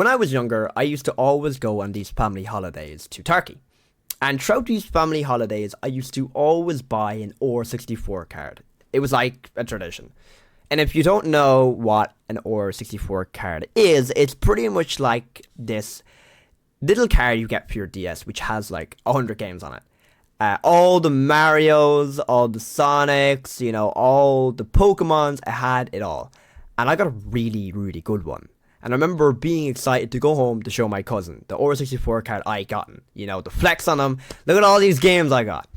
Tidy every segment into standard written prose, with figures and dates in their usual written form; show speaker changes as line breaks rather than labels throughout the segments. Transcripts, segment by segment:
When I was younger, I used to always go on these family holidays to Turkey. And throughout these family holidays, I used to always buy an OR64 card. It was like a tradition. And if you don't know what an OR64 card is, it's pretty much like this little card you get for your DS, which has like 100 games on it. All the Marios, all the Sonics, all the Pokemons, I had it all. And I got a really, really good one. And I remember being excited to go home to show my cousin the OR64 card I gotten. The flex on them. Look at all these games I got.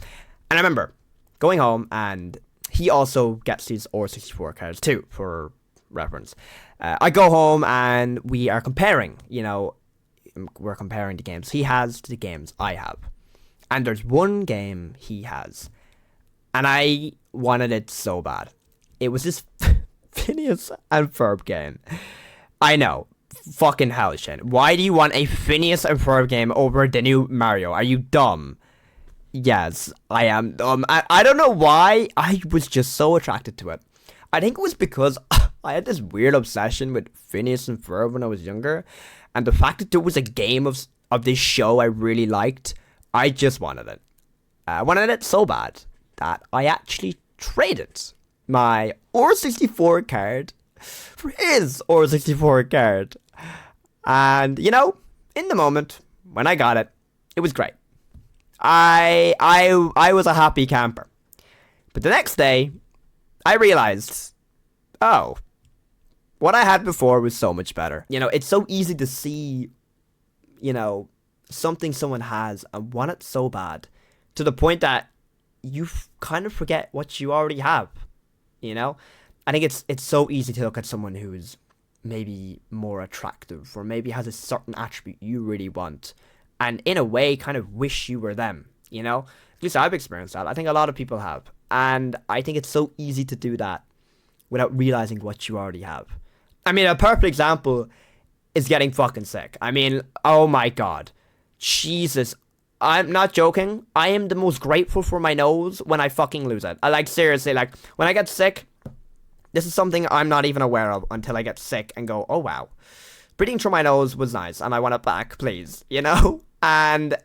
And I remember going home, and he also gets these OR64 cards too, for reference. I go home and we are comparing, we're comparing the games he has to the games I have. And there's one game he has, and I wanted it so bad. It was this Phineas and Ferb game. I know. Fucking hell, Shane. Why do you want a Phineas and Ferb game over the new Mario? Are you dumb? Yes, I am dumb. I don't know why I was just so attracted to it. I think it was because I had this weird obsession with Phineas and Ferb when I was younger. And the fact that there was a game of this show I really liked, I just wanted it. I wanted it so bad that I actually traded my OR64 card for his OR64 card. And, in the moment, when I got it, it was great. I was a happy camper. But the next day, I realized, oh, what I had before was so much better. It's so easy to see, something someone has and want it so bad to the point that you kind of forget what you already have. I think it's so easy to look at someone who's maybe more attractive or maybe has a certain attribute you really want and in a way kind of wish you were them, At least I've experienced that. I think a lot of people have. And I think it's so easy to do that without realizing what you already have. I mean, a perfect example is getting fucking sick. I mean, oh my god. Jesus. I'm not joking. I am the most grateful for my nose when I fucking lose it. Seriously, when I get sick, this is something I'm not even aware of until I get sick and go, oh wow. Breathing through my nose was nice and I want it back, please, And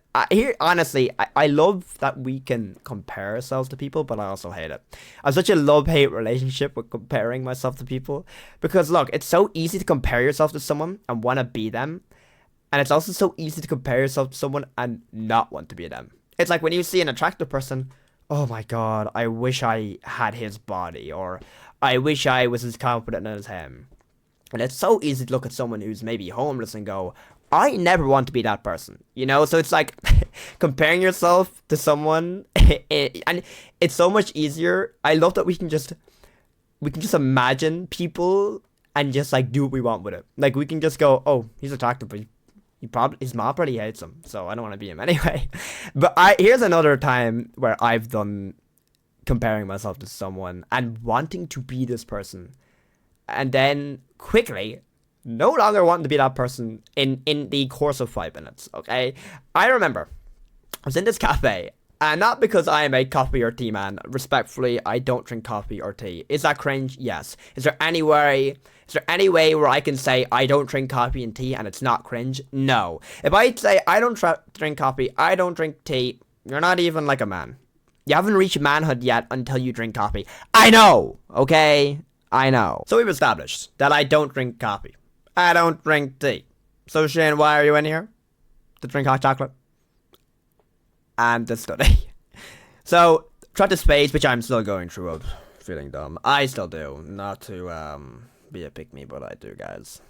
honestly, I love that we can compare ourselves to people, but I also hate it. I have such a love-hate relationship with comparing myself to people. Because look, it's so easy to compare yourself to someone and want to be them. And it's also so easy to compare yourself to someone and not want to be them. It's like when you see an attractive person, oh my god, I wish I had his body, or I wish I was as confident as him. And it's so easy to look at someone who's maybe homeless and go, I never want to be that person, So it's like comparing yourself to someone, and it's so much easier. I love that we can just imagine people and just do what we want with it. We can just go, oh, he's attractive, but his mom probably hates him, so I don't want to be him anyway. But here's another time where I've done comparing myself to someone and wanting to be this person, and then quickly no longer wanting to be that person in the course of 5 minutes. Okay, I remember I was in this cafe, and not because I am a coffee or tea man. Respectfully, I don't drink coffee or tea. Is that cringe? Yes. Is there any way where I can say I don't drink coffee and tea and it's not cringe? No. If I say I don't drink coffee, I don't drink tea, you're not even like a man. You haven't reached manhood yet until you drink coffee. I know, okay? I know. So we've established that I don't drink coffee. I don't drink tea. So Shane, why are you in here? To drink hot chocolate? And to study. So, tried this phase, which I'm still going through of feeling dumb. I still do. Not to be a pick me, but I do, guys.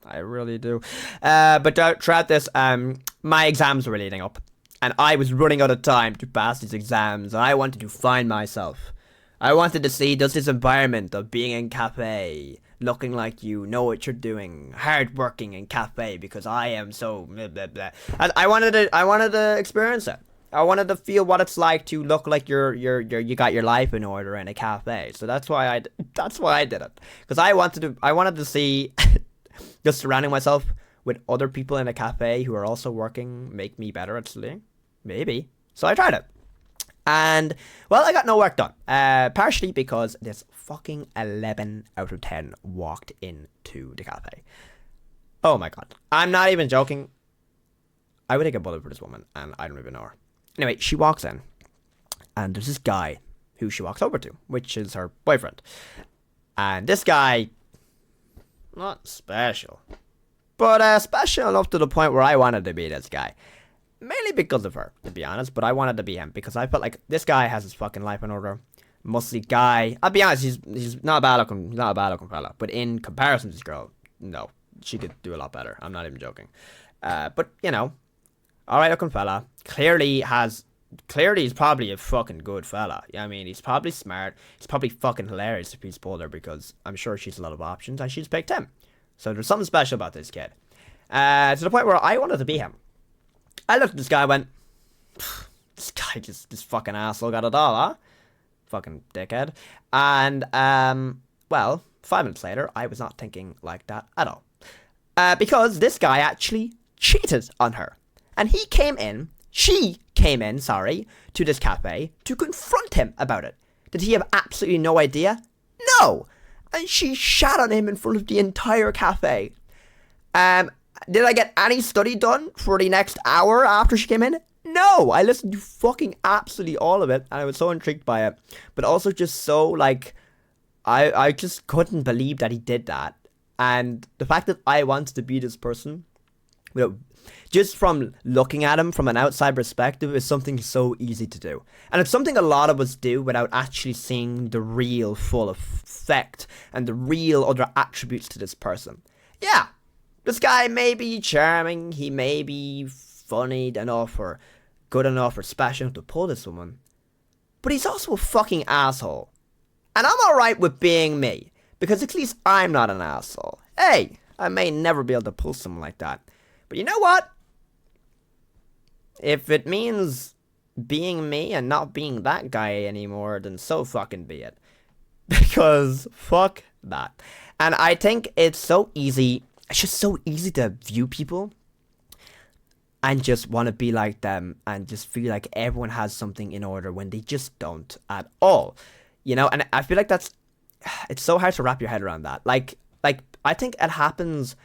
I really do. But throughout this, my exams were leading up. And I was running out of time to pass these exams. And I wanted to find myself. I wanted to see, does this environment of being in cafe, looking like you know what you're doing, hard working in cafe because I am so blah blah blah. And I wanted to experience it. I wanted to feel what it's like to look like you got your life in order in a cafe. So that's why I did it, because I wanted to see just surrounding myself with other people in a cafe who are also working make me better at studying, maybe. So I tried it. And, well, I got no work done. Partially because this fucking 11 out of 10 walked into the cafe. Oh my god. I'm not even joking. I would take a bullet for this woman, and I don't even know her. Anyway, she walks in, and there's this guy who she walks over to, which is her boyfriend. And this guy, not special, but special enough to the point where I wanted to be this guy. Mainly because of her, to be honest, but I wanted to be him because I felt like this guy has his fucking life in order. Muscly guy. I'll be honest, he's not a bad looking, fella, but in comparison to this girl, no, she could do a lot better. I'm not even joking. But you know, alright looking fella. Clearly he's probably a fucking good fella. Yeah, I mean, he's probably smart. He's probably fucking hilarious if he's pulled her because I'm sure she's a lot of options and she's picked him. So there's something special about this kid. To the point where I wanted to be him. I looked at this guy and went, this guy this fucking asshole got it all, huh? Fucking dickhead. And, well, 5 minutes later, I was not thinking like that at all. Because this guy actually cheated on her. And she came in, to this cafe to confront him about it. Did he have absolutely no idea? No! And she shat on him in front of the entire cafe. Did I get any study done for the next hour after she came in? No! I listened to fucking absolutely all of it, and I was so intrigued by it. But also just so, like, I just couldn't believe that he did that. And the fact that I wanted to be this person, you know, just from looking at him from an outside perspective is something so easy to do. And it's something a lot of us do without actually seeing the real full effect and the real other attributes to this person. Yeah. This guy may be charming, he may be funny enough or good enough or special enough to pull this woman, but he's also a fucking asshole. And I'm alright with being me, because at least I'm not an asshole. Hey, I may never be able to pull someone like that, but you know what? If it means being me and not being that guy anymore, then so fucking be it. Because fuck that. And I think it's so easy. It's just so easy to view people and just want to be like them and just feel like everyone has something in order when they just don't at all. You know, and I feel like it's so hard to wrap your head around that. Like I think it happens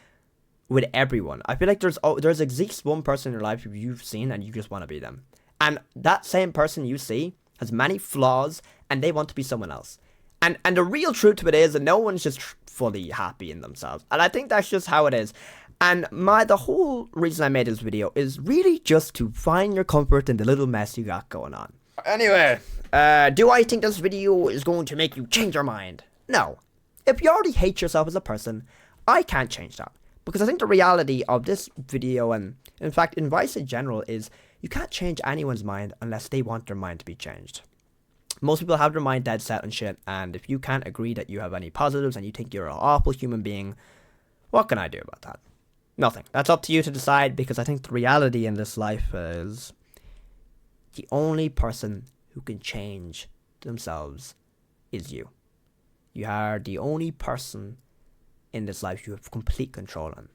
with everyone. I feel like there's exists one person in your life who you've seen and you just want to be them. And that same person you see has many flaws and they want to be someone else. And the real truth to it is that no one's just fully happy in themselves. And I think that's just how it is. And the whole reason I made this video is really just to find your comfort in the little mess you got going on. Anyway, do I think this video is going to make you change your mind? No. If you already hate yourself as a person, I can't change that. Because I think the reality of this video and, in fact, advice in general is you can't change anyone's mind unless they want their mind to be changed. Most people have their mind dead set and shit, and if you can't agree that you have any positives and you think you're an awful human being, what can I do about that? Nothing. That's up to you to decide, because I think the reality in this life is the only person who can change themselves is you. You are the only person in this life you have complete control on.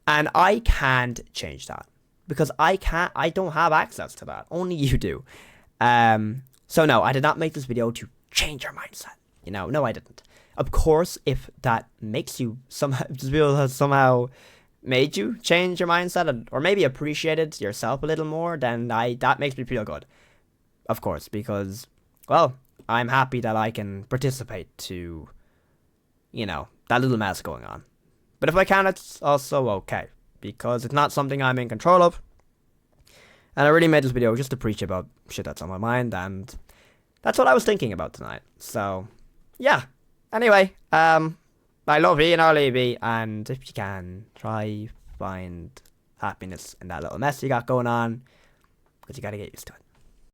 And I can't change that, because I don't have access to that. Only you do. So no, I did not make this video to change your mindset. You know, no, I didn't. Of course, if that makes you somehow, this video has somehow made you change your mindset or maybe appreciated yourself a little more, then that makes me feel good. Of course, because, well, I'm happy that I can participate to, you know, that little mess going on. But if I can, it's also okay, because it's not something I'm in control of. And I really made this video just to preach about shit that's on my mind, and that's what I was thinking about tonight. So, yeah. Anyway, I love you and I'll leave you, and if you can, try find happiness in that little mess you got going on, because you gotta get used to it.